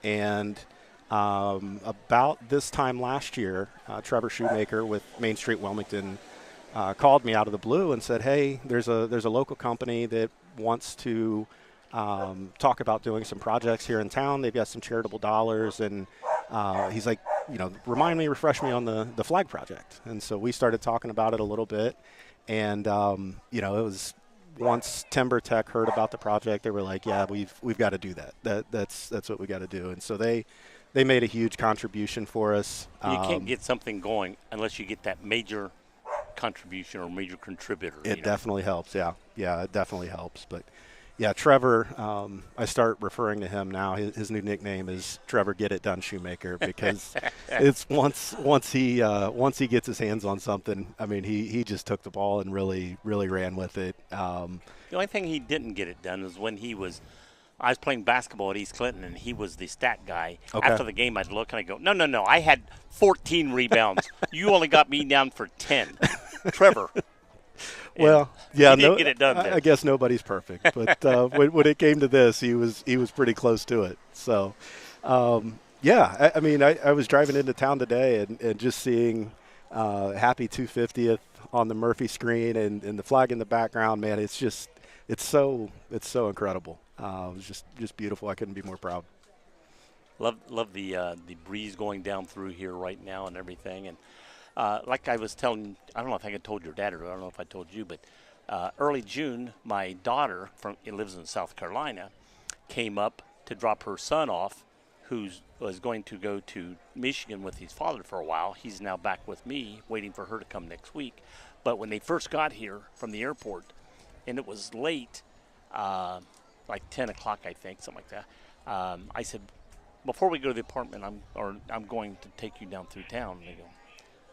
And about this time last year, Trevor Shoemaker with Main Street Wilmington called me out of the blue and said, "Hey, there's a local company that wants to talk about doing some projects here in town. They've got some charitable dollars." And he's like, refresh me on the flag project. And so we started talking about it a little bit. And, it was once Timber Tech heard about the project, they were like, "Yeah, we've got to do that. That's what we got to do." And so they made a huge contribution for us. You can't get something going unless you get that major contribution or major contributor. It definitely helps. Yeah, it definitely helps. But yeah, Trevor, I start referring to him now. His new nickname is Trevor Get It Done Shoemaker, because it's once he gets his hands on something, I mean, he just took the ball and really ran with it. The only thing he didn't get it done was when I was playing basketball at East Clinton, and he was the stat guy. Okay. After the game, I'd look and I'd go, no, I had 14 rebounds. You only got me down for 10. Trevor. Well, yeah, he didn't get it done then. I guess nobody's perfect, but when it came to this, he was pretty close to it. So, I was driving into town today and just seeing Happy 250th on the Murphy screen and the flag in the background. Man, it's so incredible. It was just beautiful. I couldn't be more proud. Love the breeze going down through here right now and everything. And like I was telling, I don't know if I told your dad or I don't know if I told you, but early June, my daughter lives in South Carolina, came up to drop her son off, who was going to go to Michigan with his father for a while. He's now back with me, waiting for her to come next week. But when they first got here from the airport, and it was late, like 10 o'clock, I think, something like that, I said, "Before we go to the apartment, I'm going to take you down through town." And they go,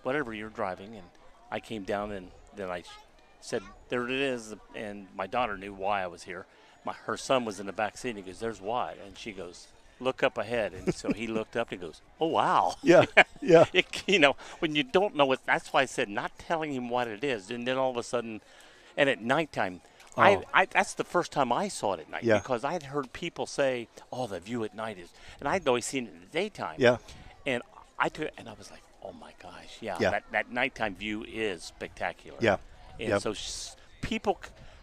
"Whatever, you're driving." And I came down, and then I said, "There it is." And my daughter knew why I was here. Her son was in the back seat, and he goes, "There's what?" And she goes, "Look up ahead." And so he looked up and he goes, "Oh, wow." Yeah. When you don't know it, that's why I said not telling him what it is. And then all of a sudden, and at nighttime, that's the first time I saw it at night, because I had heard people say, "Oh, the view at night is," and I'd always seen it in the daytime. Yeah. And I took it, and I was like, "Oh my gosh, yeah. That nighttime view is spectacular." Yeah. And so people,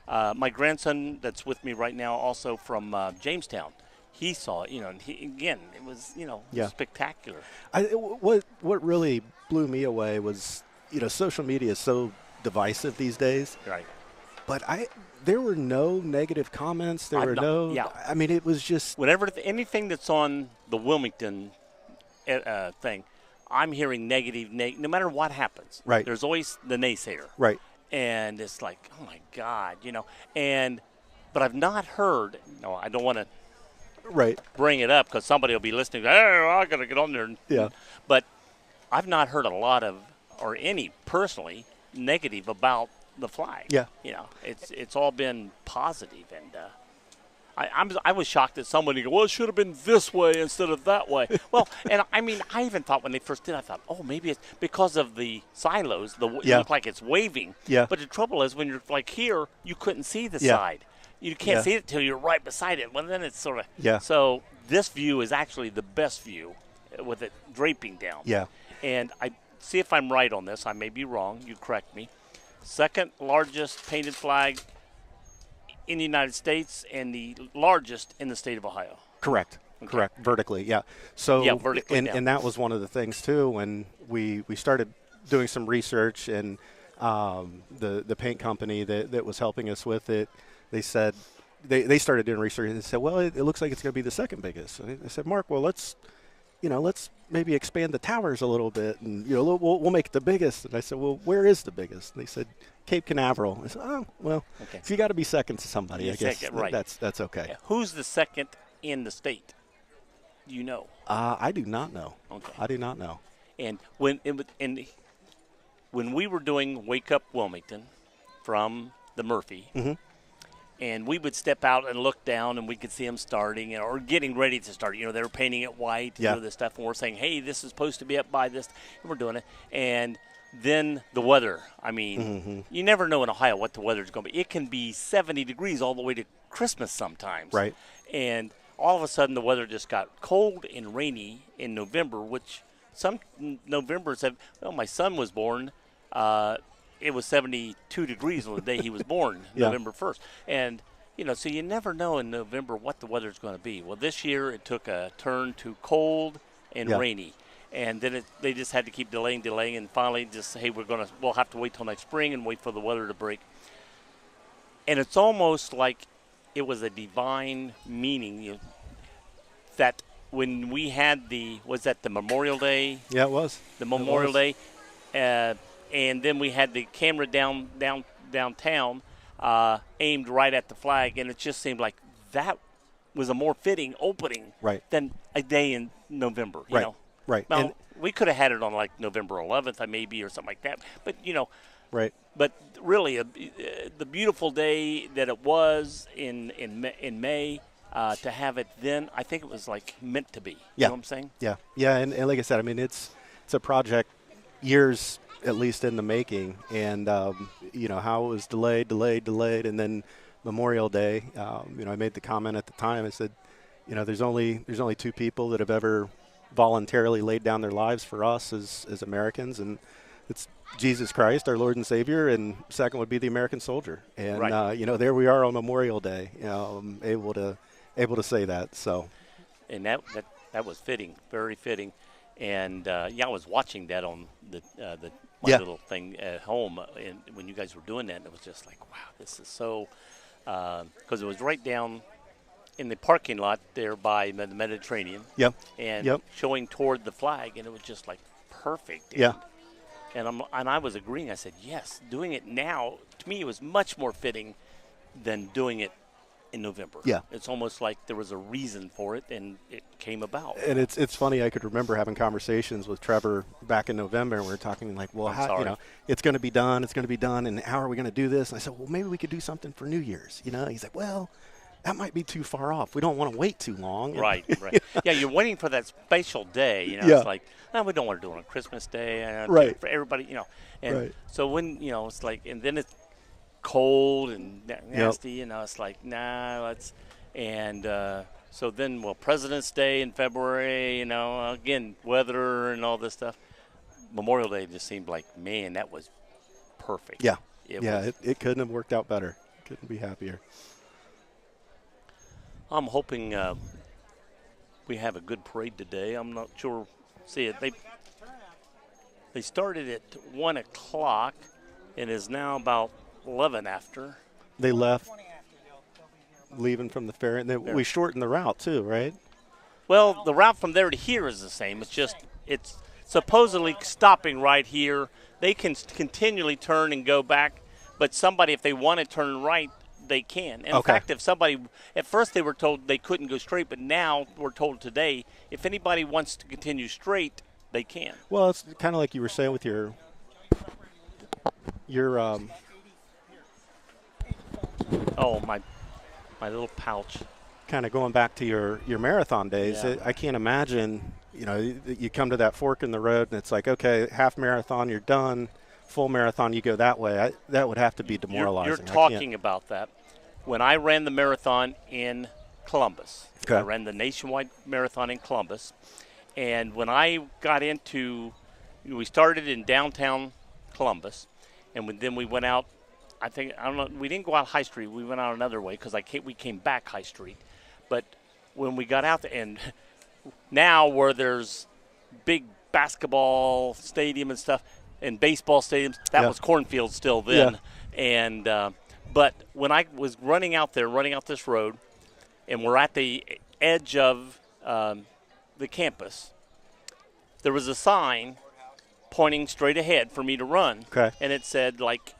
my grandson that's with me right now, also from Jamestown, he saw it, and it was, spectacular. What really blew me away was, social media is so divisive these days. Right. But there were no negative comments. There were no. Yeah. I mean, it was just whenever anything that's on the Wilmington thing, I'm hearing negative. No matter what happens, right? There's always the naysayer, right? And it's like, oh my God, but I've not heard. No, I don't want to bring it up because somebody will be listening. Oh, I got to get on there. Yeah. But I've not heard a lot of, or any personally, negative about the flag. Yeah. It's all been positive, and I was shocked that somebody go, "Well, it should have been this way instead of that way." Well, and I mean, I even thought when they first did, I thought, "Oh, maybe it's because of the silos. It looked like it's waving." Yeah. But the trouble is, when you're like here, you couldn't see the side. You can't see it until you're right beside it. Well, then it's sort of. Yeah. So this view is actually the best view, with it draping down. Yeah. And I see if I'm right on this. I may be wrong. You correct me. Second largest painted flag in the United States, and the largest in the state of Ohio. Correct. Okay. Correct. Vertically, yeah. So vertically down. And that was one of the things too when we started doing some research, and the paint company that was helping us with it, they said they started doing research and they said, "Well, it looks like it's going to be the second biggest." And I said, "Mark, well, let's maybe expand the towers a little bit, and we'll make it the biggest." And I said, "Well, where is the biggest?" And they said, "Cape Canaveral." I said, "Oh, well, if you got to be second to somebody, I guess that's okay." Yeah. Who's the second in the state? Do you know? I do not know. Okay. I do not know. And when we were doing Wake Up Wilmington from the Murphy, mm-hmm. and we would step out and look down, and we could see them starting or getting ready to start. They were painting it white, this stuff, and we're saying, "Hey, this is supposed to be up by this," and we're doing it. And then the weather. I mean, mm-hmm. You never know in Ohio what the weather's going to be. It can be 70 degrees all the way to Christmas sometimes. Right. And all of a sudden the weather just got cold and rainy in November, which some Novembers have. Well, my son was born. It was 72 degrees on the day he was born, Yeah. November 1st. And, so you never know in November what the weather's going to be. Well, this year it took a turn to cold and Yeah. rainy. And then they just had to keep delaying, and finally just, hey, we'll have to wait till next spring and wait for the weather to break. And it's almost like it was a divine meaning that when we had the Memorial Day? Yeah, it was. The Memorial Day. And then we had the camera downtown aimed right at the flag, and it just seemed like that was a more fitting opening than a day in November, you know. Right. Now, And we could have had it on like November 11th, maybe, or something like that. But, right. But really, the beautiful day that it was in May, to have it then, I think it was like meant to be. You know what I'm saying? Yeah. Yeah. And like I said, I mean, it's a project years at least in the making, and how it was delayed, and then Memorial Day. I made the comment at the time. I said, there's only two people that have ever voluntarily laid down their lives for us as Americans, and it's Jesus Christ, our Lord and Savior, and second would be the American soldier. And there we are on Memorial Day, able to say that. So, and that was fitting, very fitting. And I was watching that on my little thing at home, and when you guys were doing that, and it was just like, wow, this is so. Because it was right down in the parking lot there by the Mediterranean. Yep. And showing toward the flag, and it was just like perfect. And I was agreeing. I said, yes, doing it now, to me, it was much more fitting than doing it in November. Yeah. It's almost like there was a reason for it, and it came about. And it's funny, I could remember having conversations with Trevor back in November, and we were talking like, well, it's going to be done, and how are we going to do this? And I said, well, maybe we could do something for New Year's, He's like, well, that might be too far off. We don't want to wait too long. Right. Yeah, you're waiting for that special day. It's like, no, we don't want to do it on Christmas Day. Right. For everybody, And so when, it's like, and then it's cold and nasty, it's like, nah, let's. And so then, President's Day in February, again, weather and all this stuff. Memorial Day just seemed like, man, that was perfect. Yeah. It couldn't have worked out better. Couldn't be happier. I'm hoping we have a good parade today. I'm not sure. See it. They started at 1 o'clock. It is now about 11 after. They left, leaving from the fair, and we shortened the route too, right? Well, the route from there to here is the same. It's supposedly stopping right here. They can continually turn and go back, but somebody, if they want to turn right, they can. In fact, if somebody, at first they were told they couldn't go straight, but now we're told today, if anybody wants to continue straight, they can. Well, it's kind of like you were saying with your my little pouch. Kind of going back to your marathon days, I can't imagine, you come to that fork in the road and it's like, okay, half marathon, you're done. Full marathon, you go that way. That would have to be demoralizing. You're talking about that. When I ran the marathon in Columbus, I ran the nationwide marathon in Columbus, and when I got we started in downtown Columbus, and then we went out. We didn't go out High Street. We went out another way because we came back High Street. But when we got out, and now where there's big basketball stadium and stuff, and baseball stadiums, that was cornfield still then. And but when I was running out this road, and we're at the edge of the campus, there was a sign pointing straight ahead for me to run. And it said, like,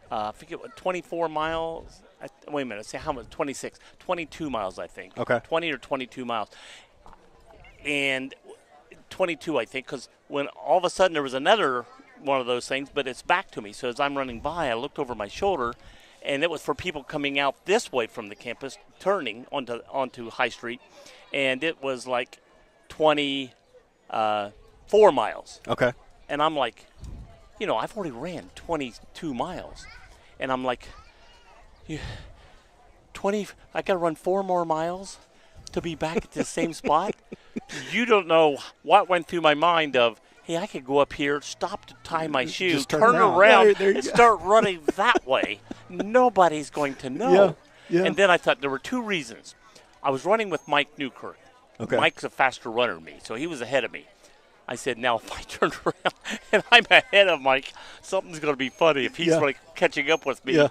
I forget what, 24 miles. Wait a minute, say how much? 26, 22 miles, I think. 20 or 22 miles. And 22, I think, because when all of a sudden there was another one of those things, but it's back to me. So as I'm running by, I looked over my shoulder, and it was for people coming out this way from the campus, turning onto High Street, and it was like 24 miles. And I'm like, I've already ran 22 miles, and I'm like, I got to run 4 more miles. to be back at the same spot. You don't know what went through my mind of, hey, I could go up here, stop to tie my shoe, Just turn around Right, there you and go. start running that way. Nobody's going to know. Yeah, yeah. And then I thought there were two reasons. I was running with Mike Newkirk. Okay. Mike's a faster runner than me, so he was ahead of me. I said, now if I turn around and I'm ahead of Mike, something's going to be funny if he's Yeah. like catching up with me. Yeah.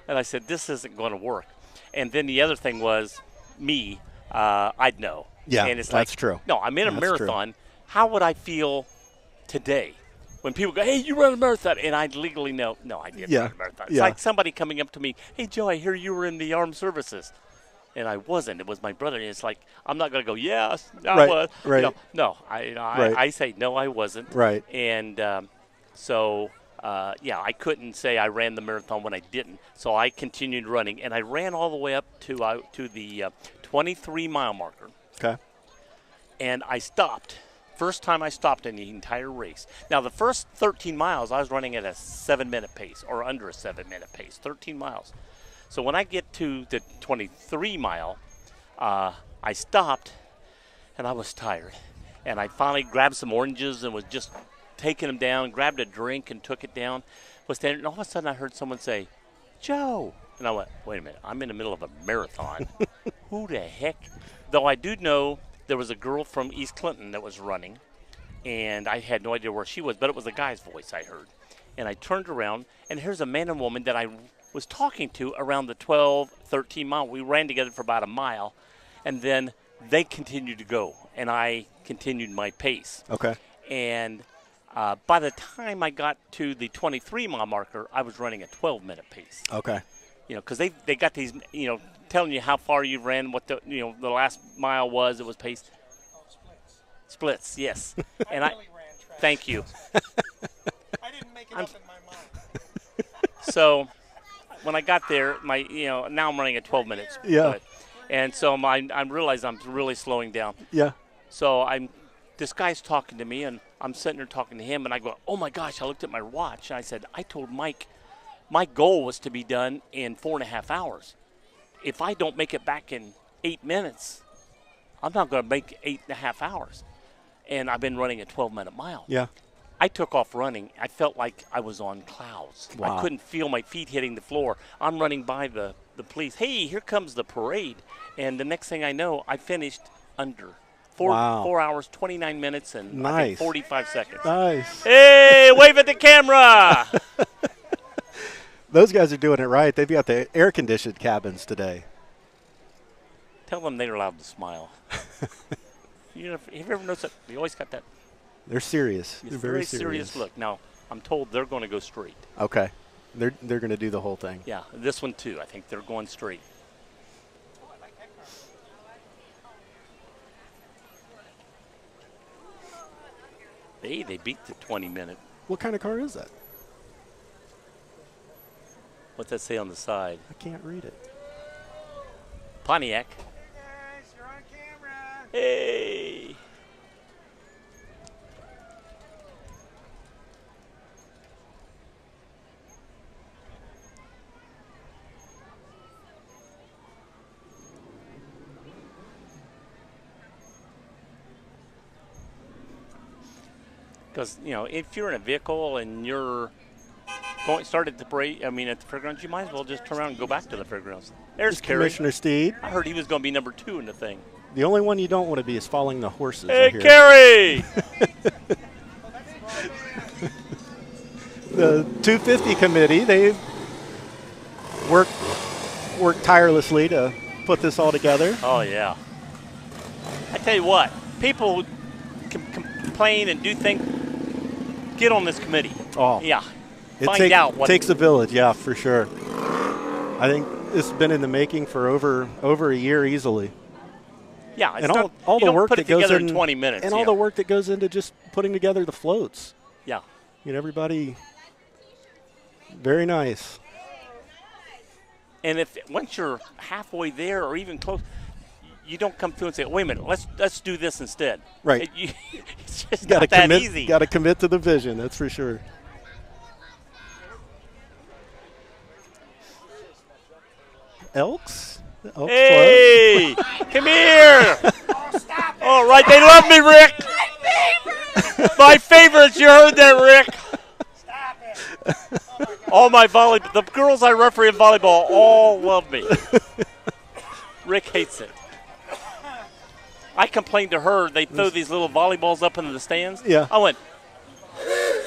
And I said, this isn't going to work. And then the other thing was me, I'd know. Yeah, and it's that's like, true. No, I'm in a That's true. marathon. How would I feel today when people go, hey, you ran a marathon? And I'd legally know, no, I didn't Yeah, run a marathon. It's yeah. like somebody coming up to me, hey, Joe, I hear you were in the armed services. And I wasn't. It was my brother. And it's like, I'm not going to go, yes, I Right, was. right. No, Right. I say, no, I wasn't. Right. And I couldn't say I ran the marathon when I didn't. So I continued running. And I ran all the way up to the 23-mile marker. Okay. And I stopped. First time I stopped in the entire race. Now, the first 13 miles, I was running at a 7-minute pace or under a 7-minute pace, 13 miles. So when I get to the 23-mile, I stopped, and I was tired. And I finally grabbed some oranges and was just taking them down, grabbed a drink and took it down. Was standing, and all of a sudden I heard someone say, Joe. And I went, wait a minute, I'm in the middle of a marathon. Who the heck? Though I do know there was a girl from East Clinton that was running, and I had no idea where she was, but it was a guy's voice I heard. And I turned around, and here's a man and woman that I was talking to around the 12, 13 mile. We ran together for about a mile, and then they continued to go, and I continued my pace. Okay. And by the time I got to the 23-mile marker, I was running a 12-minute pace. Okay. Because they got these, telling you how far you ran, what the last mile was. It was paced. Splits, yes. And really ran track. Thank you. I didn't make it up in my mind. So when I got there, now I'm running at 12 minutes. Yeah. And so I realize I'm really slowing down. Yeah. So this guy's talking to me, and I'm sitting there talking to him, and I go, oh my gosh, I looked at my watch, and I said, I told Mike my goal was to be done in 4.5 hours. If I don't make it back in 8 minutes, I'm not going to make 8.5 hours. And I've been running a 12-minute mile. Yeah. I took off running. I felt like I was on clouds. Wow. I couldn't feel my feet hitting the floor. I'm running by the police. Hey, here comes the parade. And the next thing I know, I finished under 4 hours, 29 minutes, and I think 45 seconds. Nice. Hey, wave at the camera. Those guys are doing it right. They've got the air-conditioned cabins today. Tell them they're allowed to smile. Have you ever noticed that? They always got that They're serious. They're very serious look. Now, I'm told they're going to go straight. Okay. They're going to do the whole thing. Yeah, this one too. I think they're going straight. Hey, they beat the 20-minute. What kind of car is that? What's that say on the side? I can't read it. Pontiac. Hey guys, you're on camera. Hey. Because, if you're in a vehicle and you're started the parade, at the fairgrounds, you might as well just turn around and go back to the fairgrounds. There's Kerry. Commissioner Steed. I heard he was going to be number 2 in the thing. The only one you don't want to be is following the horses. Hey, I hear. Kerry! The 250 committee, they've worked tirelessly to put this all together. Oh, yeah. I tell you what, people complain and do things. Get on this committee. Oh. Yeah. It Find out what takes a village, yeah, for sure. I think this has been in the making for over a year easily. Yeah, it's and not, all you the don't work put that it together goes in 20 minutes. and all the work that goes into just putting together the floats. Yeah. Everybody, very nice. And if once you're halfway there or even close, you don't come through and say, "Wait a minute, let's do this instead." Right. It's just not that easy. Got to commit to the vision. That's for sure. Elks? Oh, Hey, come here. Oh, stop it. All right, they love me, Rick. My favorites. You heard that, Rick. Stop it. Oh, my God. All my the girls I referee in volleyball all love me. Rick hates it. I complained to her. They throw these little volleyballs up into the stands. Yeah. I went,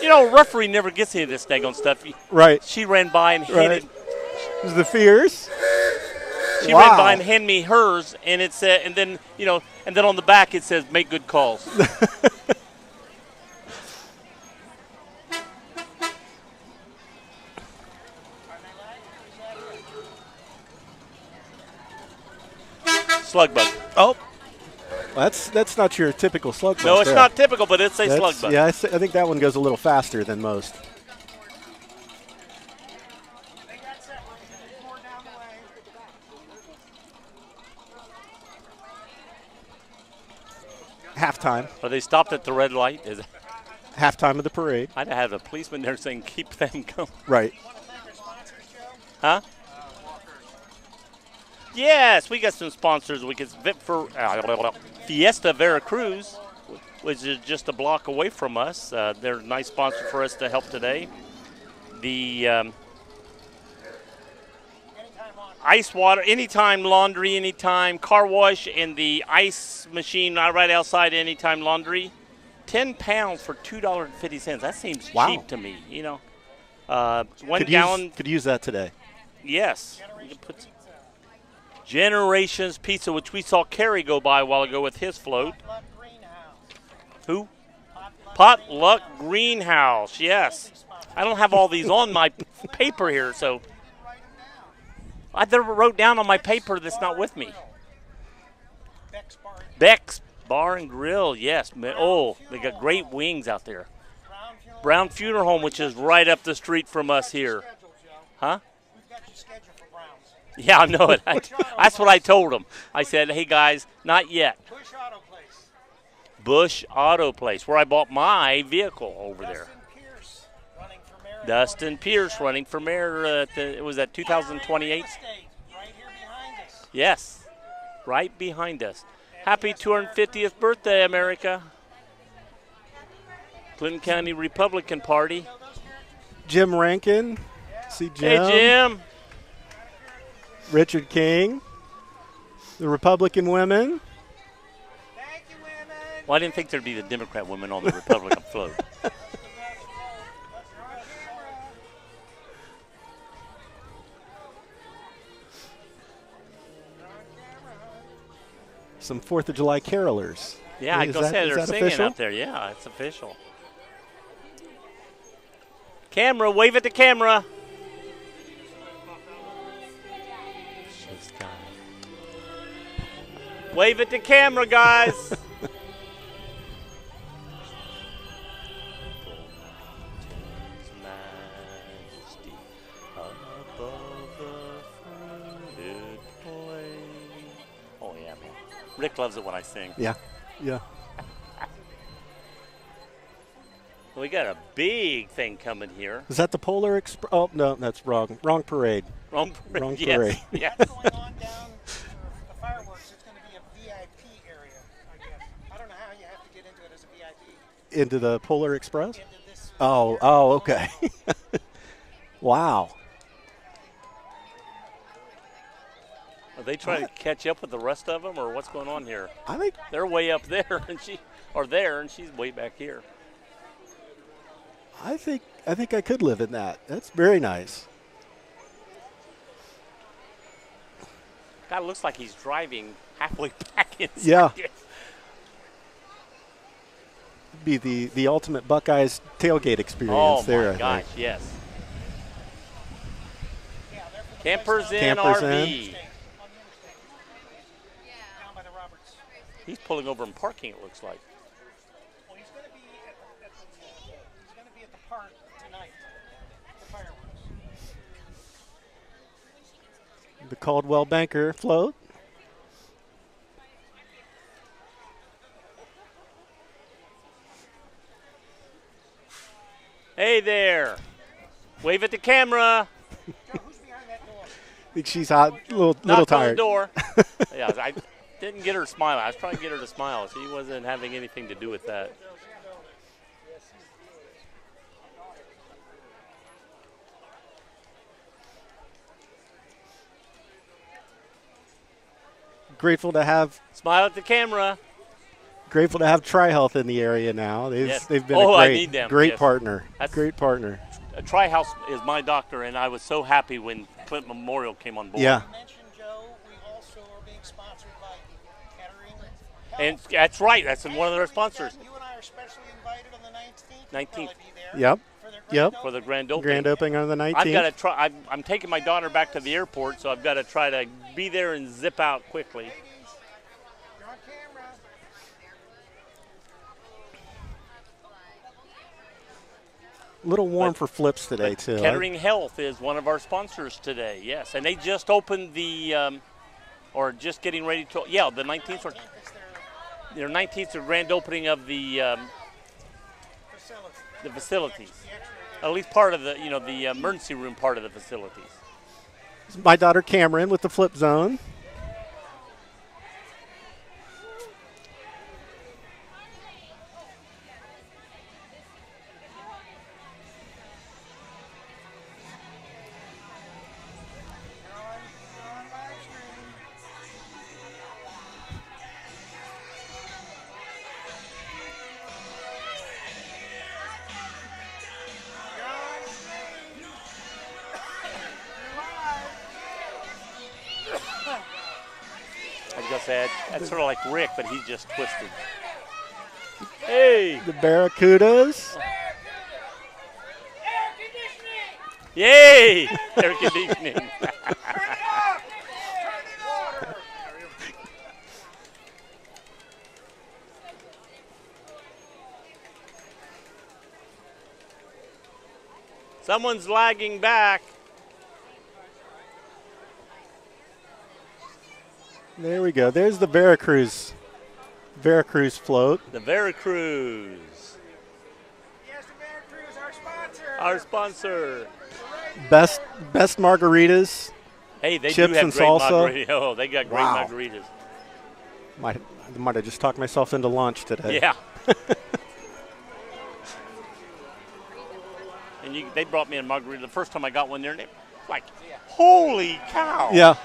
you know, referee never gets any of this daggone stuff. Right. She ran by and handed. Right. The fears. She Wow. ran by and handed me hers, and it said, and then and then on the back it says, "Make good calls." Slug bug. Oh. That's not your typical slug bug. No, it's there. not typical, but it's a slug bug. Yeah, I think that one goes a little faster than most. They got set. More down the way. Halftime. Are they stopped at the red light? Halftime of the parade. I'd have a policeman there saying, "Keep them going." Right. Want to thank our sponsors, Joe? Huh? Yes, we got some sponsors. We can for Fiesta Veracruz, which is just a block away from us. They're a nice sponsor for us to help today. The ice water, anytime laundry, anytime car wash, and the ice machine right outside anytime laundry. 10 pounds for $2.50. That seems cheap to me. You know, 1 gallon. Could use that today. Yes. You can put Generations Pizza, which we saw Kerry go by a while ago with his float. Potluck Greenhouse. Who? Potluck Greenhouse, yes. I don't have all these on my paper here, so Write them down. I never wrote down on my paper that's not with me. Beck's Bar. Beck's Bar and Grill, yes. Oh, they got great wings out there. Brown Funeral Home, which is right up the street from us here. Schedule, Joe. Huh? We've got your schedule for Browns. Yeah, I know it. That's what I told them. I said, hey, guys, not yet. Bush Auto Place. Bush Auto Place, where I bought my vehicle over there. Pierce running for mayor. Dustin Pierce running for mayor. It was at 2028. Right here behind us. Yes, right behind us. Happy 250th birthday, America. Clinton County Republican Party. Jim Rankin. See Jim. Hey, Jim. Richard King. The Republican women. Thank you, women. Well, I didn't think there'd be the Democrat women on the Republican float. Some 4th of July carolers. Yeah, I Is go that- say is they're that singing official? out there. Yeah, it's official. Camera, wave at the camera. Wave at the camera, guys. Oh yeah, man. Rick loves it when I sing. Yeah. Yeah. We got a big thing coming here. Is that the Polar Express? Oh, no, that's wrong. Wrong parade. Wrong Wrong parade. Yes. Going on down the fireworks, it's going to be a VIP area, I guess. I don't know how you have to get into it as a VIP. Into the Polar Express? Into this. Oh, okay. Wow. Are they trying to catch up with the rest of them, or what's going on here? I think They're way up there, and she's way back here. I think I could live in that. That's very nice. God, it looks like he's driving halfway back inside. Yeah. here. Be the ultimate Buckeyes tailgate experience Oh there. my I gosh, think. yes. Yeah, they're for the Campers in Campers RV. on the interstate. Down by the Roberts. He's pulling over in parking, it looks like. Well, he's going to be at the park tonight. The fireworks. The Caldwell Banker float. Hey there. Wave at the camera. Joe, who's behind that door? think she's hot, little Knocked on the tired. door. Yeah, I didn't get her smiling. I was trying to get her to smile. She wasn't having anything to do with that. Grateful to have Smile at the camera. Tri-Health in the area now. Yes. They've been I a need them. great Yes. partner. That's- Great partner. Tri-House is my doctor, and I was so happy when Clint Memorial came on board. Yeah. You mentioned, Joe, we also are being sponsored by Kettering Health. And that's right. That's one of their sponsors. You and I are specially invited on the 19th. 19th. We'll probably be there Yep. for their Yep. grand For the opening. grand opening. Grand opening on the 19th. I've got to try. I'm taking my daughter back to the airport, so I've got to try to be there and zip out quickly. Ladies, you're on camera. A little warm for flips today, too. Kettering Health is one of our sponsors today, yes. And they just opened the, or just getting ready to, the 19th. Their 19th is grand opening of the facilities. At least part of the, the emergency room part of the facilities. My daughter Cameron with the flip zone. You're on live stream. You're on stream. You're live. I was going to say, that's sort of like Rick, but he's just twisted. Hey! The Barracudas. Yay! Air conditioning. Someone's lagging back. There we go. There's the Veracruz float. The Veracruz, Yes, the Veracruz, our sponsor. our sponsor. Best margaritas. Hey, they Chips do have and great salsa. margaritas. Oh, they got great Wow. margaritas. Might have just talked myself into lunch today. Yeah. And they brought me a margarita the first time I got one there, and it like, holy cow! Yeah. All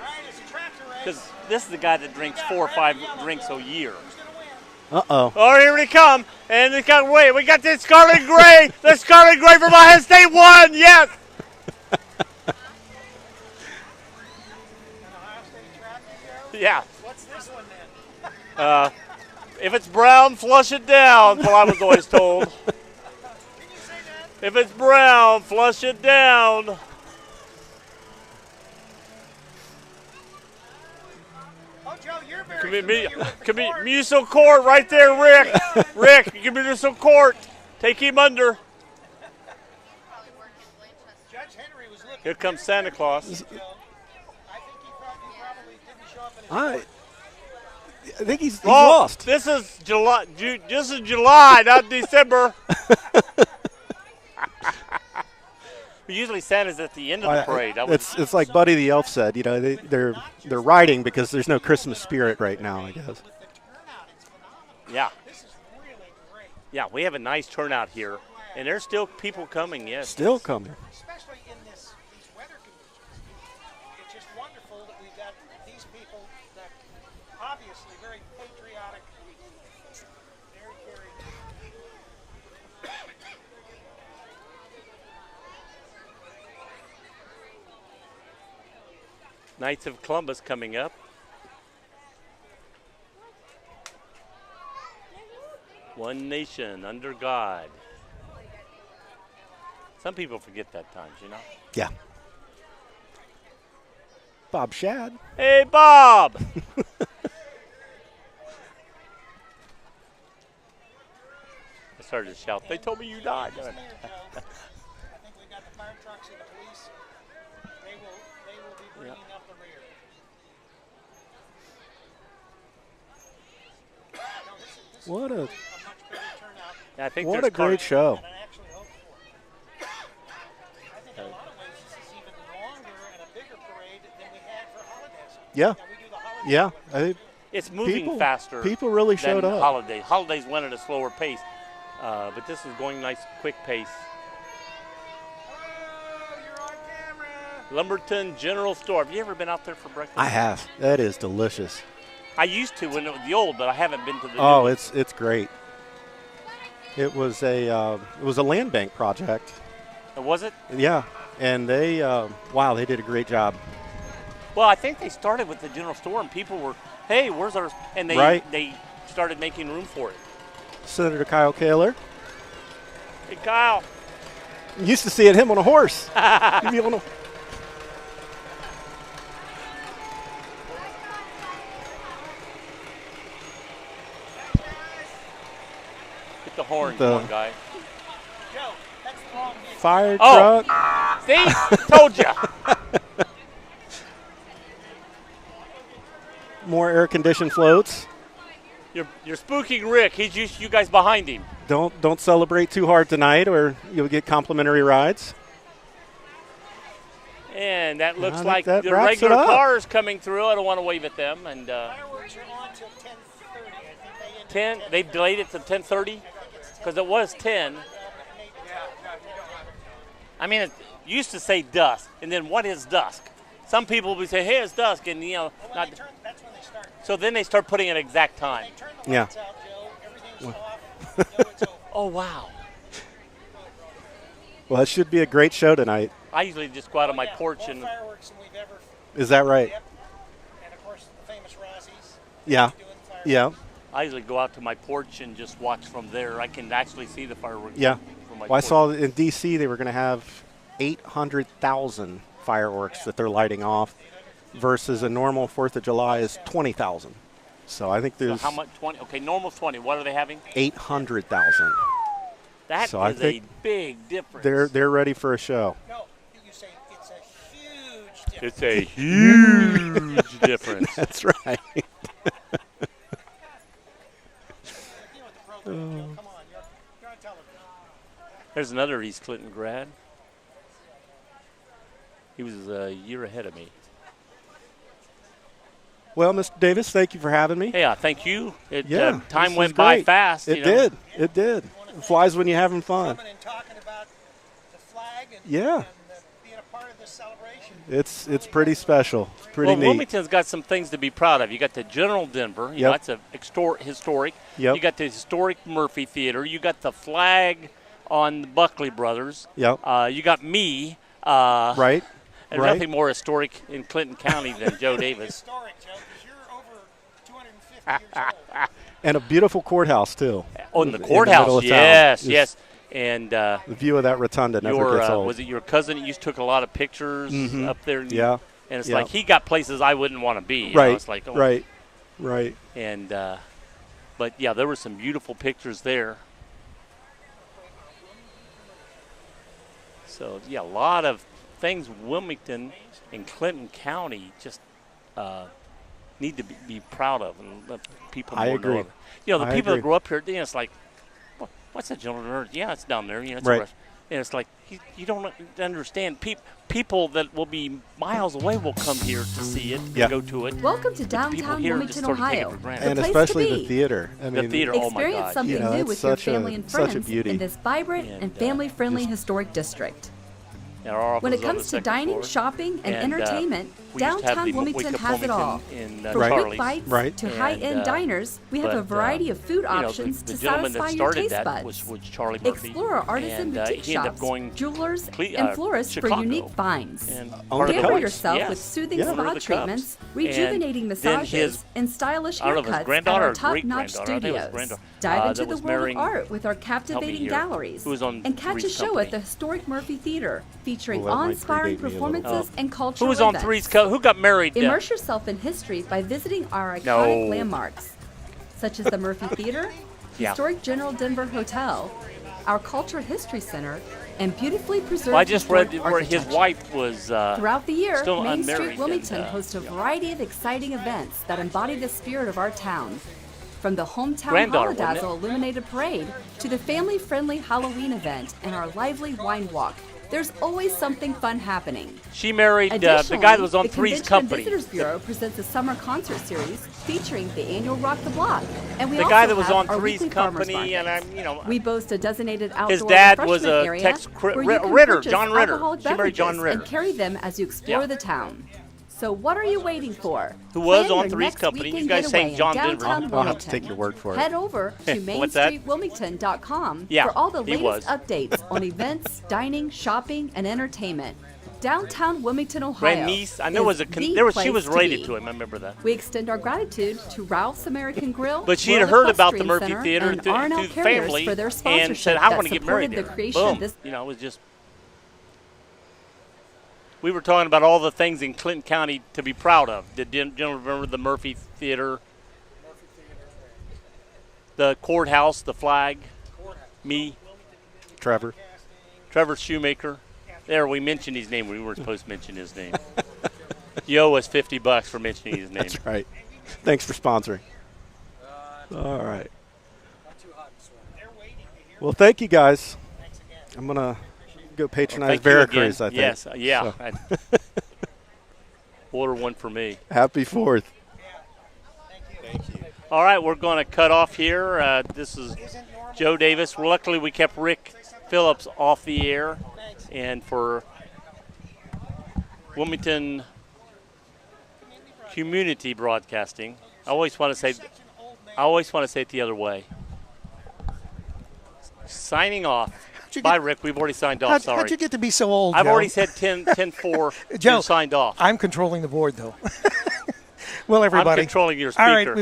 right, it's a tractor race. Because this is the guy that drinks 4 or 5 drinks a year. Who's going to win? Uh-oh. Oh, here we come. And we got, we got the Scarlet Gray. The Scarlet Gray from Ohio State won. Yes. An Ohio State tractor, Joe? Yeah. What's this one then? If it's brown, flush it down. That's what I was always told. Can you say that? If it's brown, flush it down. Oh, Joe, you're very Community familiar with the court. municipal court right there, Rick. Rick, municipal court. Take him under. Judge Henry was looking Here comes very Santa Claus. Joe. I think he probably didn't show up in his I think he's Oh, lost. This is July. This is July, not December. Usually Santa's at the end of the parade. It's like Buddy the Elf said. They're riding because there's no Christmas spirit right now, I guess. with the turnout. It's phenomenal. Yeah, This is really great, yeah. We have a nice turnout here, and there's still people coming. Yes. Still coming. especially in these weather conditions. It's just wonderful that we've got these people that obviously very patriotic, very caring. Knights of Columbus coming up. One nation under God. Some people forget that times, Yeah. Bob Shad. Hey, Bob! I started to shout, they told me you died. Just near, Joe. I think we've got the fire trucks and the police. They will be bringing up the rear. No, this is What a a much better turnout I think what there's a great show. than I actually hoped for. I think a Yeah. We do the holiday. Yeah. I think It's moving people, faster. People really showed than up. Holidays. Holidays went at a slower pace, but this is going nice, quick pace. Oh, you're on camera. Lumberton General Store. Have you ever been out there for breakfast? I have. That is delicious. I used to when it was the old, but I haven't been to the new Oh, one. it's great. It was a land bank project. Was it? Yeah, and they they did a great job. Well, I think they started with the general store, and people were, hey, where's our? And they started making room for it. Senator Kyle Kaler. Hey, Kyle. Used to see him on a horse. He'd be on a- Hit the horn, The- come on, guy. Joe, that's the wrong vehicle. fire Oh. truck. See, told ya. More air-conditioned floats. You're spooking Rick. He's used you guys behind him. Don't celebrate too hard tonight, or you'll get complimentary rides. And that looks I think like that the wraps it regular up. cars coming through. I don't want to wave at them. And Fireworks are on till 10:30. I think they ended 10, they delayed it to 10:30 because it was 10. I mean, it used to say dusk, and then what is dusk? Some people would say, hey, it's dusk, and Well, not. that's when they start. So then they start putting an exact time. They turn the Yeah. lights out, Joe. Everything's off. You know it's over. Oh, wow. Well, it should be a great show tonight. I usually just go out on my porch More and fireworks than we've ever. Is that right? Yep. And of course the famous Rossies. Yeah. Doing fireworks. Yeah. I usually go out to my porch and just watch from there. I can actually see the fireworks. Yeah. From my Well, I porch. saw in D.C. they were going to have 800,000 fireworks that they're lighting off, versus a normal 4th of July is 20,000. So I think So there's how much? 20. Okay, normal's 20. What are they having? 800,000. That So I is a think big difference. They're ready for a show. No, you say it's a huge difference. It's a huge difference. That's right. You know what the program, Joe. Come on, you're on television. There's another East Clinton grad. He was a year ahead of me. Well, Mr. Davis, thank you for having me. Hey, thank you. Yeah, Time this went was by great. fast. It you know. did. It did. It flies when you're having fun. Coming and talking about the flag and, Yeah. and being a part of this celebration. It's pretty special. It's pretty Well, neat. Wilmington's got some things to be proud of. You got the General Denver. You know, Yep. that's a historic. Yep. You got the historic Murphy Theater. You got the flag on the Buckley Brothers. Yep. You got me. Right. There's right. nothing more historic in Clinton County than Joe Davis. Historic, Joe, because you're over 250 years old. And a beautiful courthouse too. Oh, in the middle courthouse. of town. Yes, Just yes. And The view of that rotunda never gets old. was it your cousin that used to took a lot of pictures up there? Yeah. And it's Yeah. like he got places I wouldn't want to be. You know, Right. it's like, oh. Right. Right. And but yeah, there were some beautiful pictures there. So yeah, a lot of things Wilmington and Clinton County just need to be proud of, and let people I more agree. know of it. You know, the I people agree. that grow up here, you know, it's like, what's that General Denver? Yeah, it's down there. You know, it's a Right. restaurant. And it's like you don't understand. People that will be miles away will come here to see it, Yeah. and go to it. Welcome to But the people downtown here just Wilmington, sort of take it Ohio. for granted. The And place especially to the be. theater. I The mean, theater. Oh my Experience God. something You know, new it's with your such a- family and such a friends beauty. in this vibrant And, and family-friendly just- historic district. And our When it office is on comes the to second dining, floor. shopping, and And, entertainment, we used to have downtown the Wilmington Wake Up has it all. Wilmington in From Right. quick Charlie's. bites Right. to And, high-end diners, we have a but, variety of food you know, options the to gentleman satisfy that your started taste that buds. was Charlie Murphy. Explore our artisan And, boutique he ended up shops, going jewelers, Cle- and florists for Chicago. unique finds. And On part the of Care for Cubs. yourself Yes. with soothing Yeah. spa Under the treatments, Cubs. rejuvenating And then massages, his- and stylish I don't know if his haircuts at granddaughter our or top-notch great-granddaughter, I think it was studios. granddaughter, Dive that into the was world of marrying- art with our help me captivating here, galleries. who was on And catch a Three's show Company. at the historic Murphy Theater, featuring Well, that might awe-inspiring predate me a little bit. performances and Who cultural was on events. Three's Cup? Who got married? Immerse yourself in history by visiting our iconic No. landmarks, such as the Murphy Theater, Yeah. historic General Denver Hotel, our Cultural History Center, and beautifully preserved Well, I just read historic where his architecture. wife was. Throughout the year, still Main unmarried Street Wilmington and, hosts a variety of exciting events that embody the spirit of our town. From the hometown Granddaughter, wasn't Holodazzle illuminated parade to the family-friendly Halloween event and our lively wine walk, There's always something fun happening. She married the Additionally, guy that was on the Three's Convention and Company. Visitors Bureau presents a summer concert series featuring the annual Rock the Block. And we The also guy that was have on our Three's weekly farmers Company, and markets. We boast a designated outdoor his dad refreshment was a area Tex where you can Ritter, purchase John Ritter. alcoholic She married John beverages Ritter. and carry them as you explore Yeah. the town. So what are you waiting for? Who was Plan on your Three's next Company. weekend You guys saying getaway John in Denver. downtown I'll have to Wilmington. take your word for it. Head over to What's that? mainstreetwilmington.com Yeah, for all the he latest was. updates on events, dining, shopping, and entertainment. Downtown Wilmington, Ohio. Grandniece, I know was is a the there was she place was to related be. to him. I remember that. We extend our gratitude to Ralph's American Grill, But she had World heard about the Equestrian Murphy Center, Theater and through R&L the Carriers family, for their and sponsorship said, "I that want to get married supported there." the creation Boom. of this. You know, it was just. We were talking about all the things in Clinton County to be proud of. Did you remember the Murphy Theater? The courthouse, the flag, me, Trevor. Trevor Shoemaker. There, we mentioned his name. We weren't supposed to mention his name. You owe us $50 for mentioning his name. That's right. Thanks for sponsoring. All right. Well, thank you guys. I'm going to go patronize Thank you Veracruz, again. I think. Yes, yeah. So. Order one for me. Happy 4th. All right, we're going to cut off here. This is Joe Davis. Luckily, we kept Rick Phillips off the air. And for Wilmington Community Broadcasting, I always want to say it the other way. Signing off. Bye, Rick. We've already signed off. Sorry. How'd you get to be so old, I've Joe? already said 10-4. Joe, You signed off. I'm controlling the board, though. Well, everybody. I'm controlling your speaker. All right,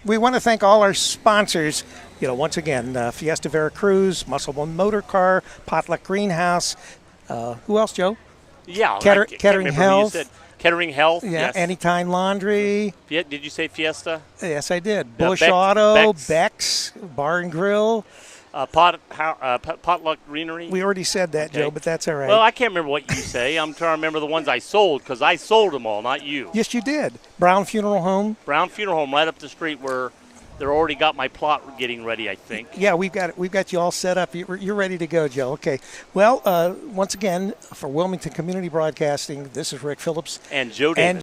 we want to thank all our sponsors. You know, once again, Fiesta Veracruz, Muscle One Motor Car, Potluck Greenhouse. Who else, Joe? Yeah. Kettering Health. You said Kettering Health. Yeah, Yes. Anytime Laundry. Did you say Fiesta? Yes, I did. Yeah, Bush Beck's- Auto, Beck's. Beck's Bar and Grill. Potluck Greenery. We already said that, Okay. Joe, but that's all right. Well, I can't remember what you say. I'm trying to remember the ones I sold because I sold them all, not you. Yes, you did. Brown Funeral Home. Brown Funeral Home right up the street where they're already got my plot getting ready, I think. Yeah, we've got you all set up. You're ready to go, Joe. Okay. Well, once again, for Wilmington Community Broadcasting, this is Rick Phillips. And Joe Davis.